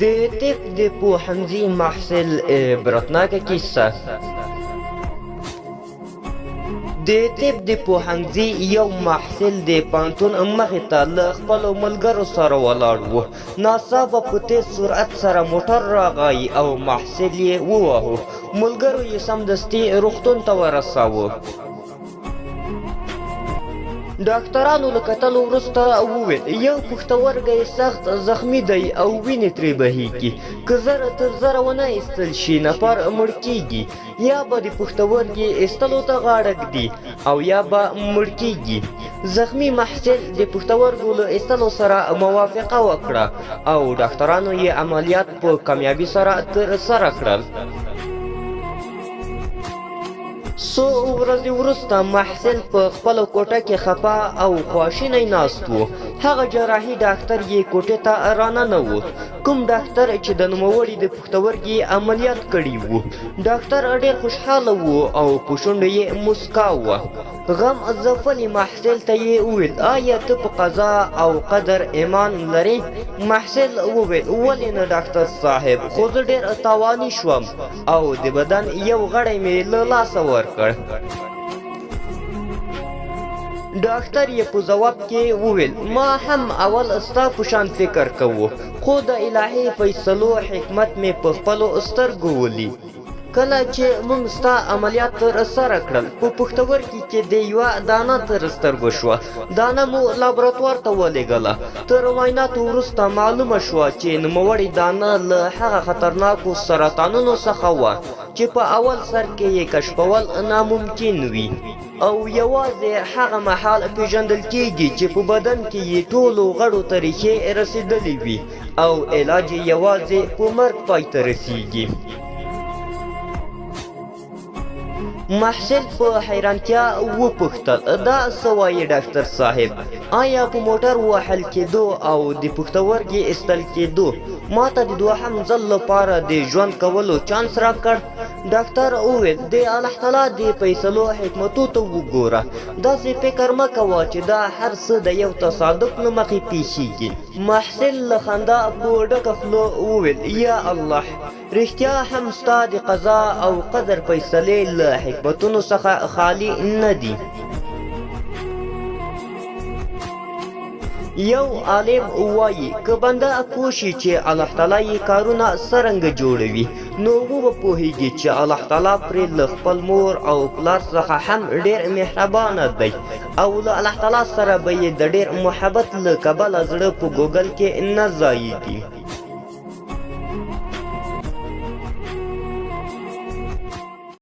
د طب د پوهنځي محصل عبرتناکه کیسه. د طب د پوهنځي یو محصل د پوهنتون مخې ته له خپلو ملګرو سره ولاړ و. ناڅاپه په تیز سرعت سره موټر راغی او محصل یې وواهه. ملګرو یې سمدستي روغتون ته ورساوه. ډاکټرانو له کتلو وروسته وویل یو پښتورګی سخت زخمی دی او وینې ترې بهیږي. که زره تر زره ونه ایستل شي نفر مړ کیږي، یا به د پښتورګي ایستلو ته غاړه ږدي او یا به مړ کیږي. زخمی محصل د پښتورګو له ایستلو سره موافقه وکړه او ډاکټرانو یې عملیات په کامیابی سره ترسره کړل. څو ورځې وروسته محصل په خپله کوټه کې خفه او خواشینی ناست و. هغه جراحي ډاکټر یې کوټې ته راننوت، کوم ډاکټر چې د نوموړي د پښتورګي عملیات کړی و. ډاکټر ډېر خوشحاله و او په شونډو یې موسکا وه. غم ځپلي محصل ته یې وویل آیا ته په قضا او قدر ایمان لرې؟ محصل وویل ولې نه ډاکټر صاحب، خو زه ډېر تاواني شوم او د بدن یو غړی مې له لاسه ورکړ. ډاکټر یې په ځواب کې وویل ما هم اول ستا په شان فکر کوو، خو د الهي فیصلو حکمت مې په خپلو سترګو ولید. کله چې موږ ستا عملیات ترسره کړل په پښتورګي کې د یوه دانه تر سترګو شوه. دانه مو لابراتوار ته ولېږله. تر معایناتو وروسته معلومه شوه چې نوموړې دانه له هغه خطرناکو سرطانونو څخه وه چې په اول سر کې یې کشفول ناممکن وي او یوازې هغه مهال پیژندل کیږي چې په بدن کې یې ټولو غړو ته ریښې رسېدلې وي او علاج یې یوازې په مرګ پای ته رسیږي. محصل په حیرانتیا وپوښتل دا څه وایي ډاکټر صاحب؟ آیا په موټر وهل کېدو او د پښتورګي ایستل کېدو ما ته د دوهم ځل لپاره د ژوند کولو چانس راکړ؟ ډاکټر وویل د الله تعالی د فیصلو حکمتو ته وګوره. داسې فکر مه کوه چې دا هر څه د یو تصادف له مخې پیښیږي. محصل له خندا په ډکه خوله وویل یا الله، رښتیا هم ستا د قضا او قدر فیصلې له حکمتونو څخه خالی نه دي. یو عالم وایي که بنده پوه شي چې الله تعالی یې کارونه څرنګه جوړوي نو وپوهیږي چې الله تعالی پرې له خپل مور او پلار څخه هم ډېر مهربانه دی او له الله تعالی سره به یې د ډېر محبت له کبله زړه په ګوګل کې نه ځایږي.